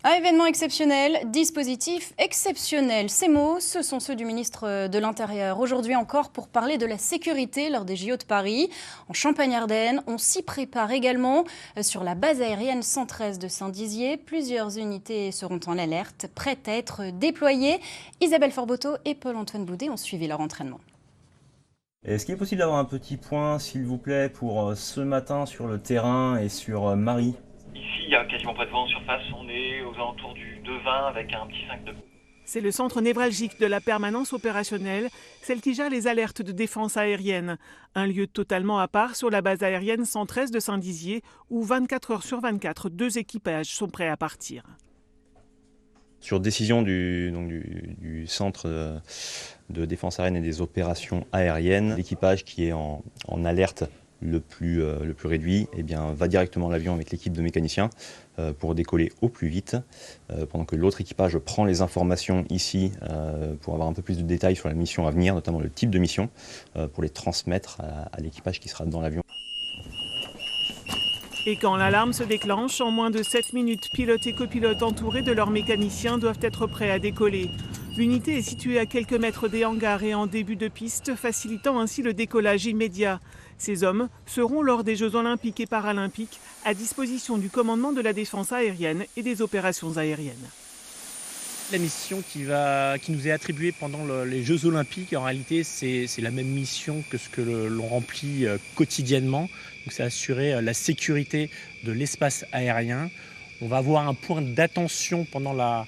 À événement exceptionnel, dispositif exceptionnel. Ces mots, ce sont ceux du ministre de l'Intérieur. Aujourd'hui encore pour parler de la sécurité lors des JO de Paris. En Champagne-Ardenne, on s'y prépare également. Sur la base aérienne 113 de Saint-Dizier, plusieurs unités seront en alerte, prêtes à être déployées. Isabelle Forboto et Paul-Antoine Boudet ont suivi leur entraînement. Est-ce qu'il est possible d'avoir un petit point, s'il vous plaît, pour ce matin sur le terrain et sur Marie ? Ici, il n'y a quasiment pas de vent en surface, on est aux alentours du 2,20 avec un petit 5 nœuds. C'est le centre névralgique de la permanence opérationnelle, celle qui gère les alertes de défense aérienne. Un lieu totalement à part sur la base aérienne 113 de Saint-Dizier, où 24 heures sur 24, 2 équipages sont prêts à partir. Sur décision du centre de défense aérienne et des opérations aériennes, l'équipage qui est en alerte le plus réduit va directement à l'avion avec l'équipe de mécaniciens pour décoller au plus vite, pendant que l'autre équipage prend les informations ici pour avoir un peu plus de détails sur la mission à venir, notamment le type de mission, pour les transmettre à l'équipage qui sera dans l'avion. Et quand l'alarme se déclenche, en moins de 7 minutes, pilotes et copilotes entourés de leurs mécaniciens doivent être prêts à décoller. L'unité est située à quelques mètres des hangars et en début de piste, facilitant ainsi le décollage immédiat. Ces hommes seront lors des Jeux Olympiques et Paralympiques à disposition du commandement de la défense aérienne et des opérations aériennes. La mission qui nous est attribuée pendant les Jeux Olympiques, en réalité, c'est la même mission que ce que l'on remplit quotidiennement. Donc, c'est assurer la sécurité de l'espace aérien. On va avoir un point d'attention pendant la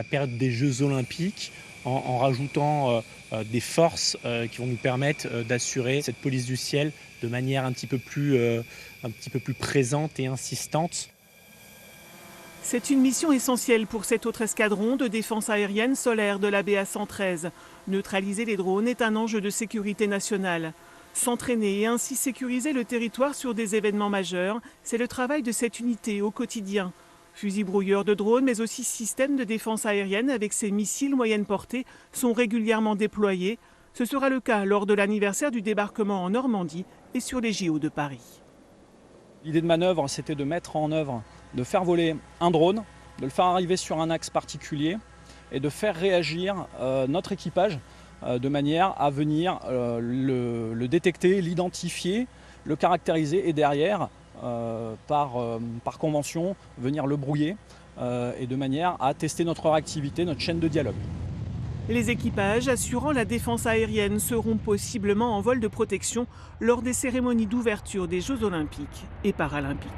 période des Jeux Olympiques en rajoutant des forces qui vont nous permettre d'assurer cette police du ciel de manière un petit peu plus présente et insistante. C'est une mission essentielle pour cet autre escadron de défense aérienne solaire de la BA 113. Neutraliser les drones est un enjeu de sécurité nationale. S'entraîner et ainsi sécuriser le territoire sur des événements majeurs, c'est le travail de cette unité au quotidien. Fusils brouilleurs de drones, mais aussi systèmes de défense aérienne avec ses missiles moyenne portée sont régulièrement déployés. Ce sera le cas lors de l'anniversaire du débarquement en Normandie et sur les JO de Paris. L'idée de manœuvre, c'était de mettre en œuvre, de faire voler un drone, de le faire arriver sur un axe particulier et de faire réagir notre équipage de manière à venir le détecter, l'identifier, le caractériser et derrière, par convention, venir le brouiller et de manière à tester notre réactivité, notre chaîne de dialogue. Les équipages assurant la défense aérienne seront possiblement en vol de protection lors des cérémonies d'ouverture des Jeux Olympiques et Paralympiques.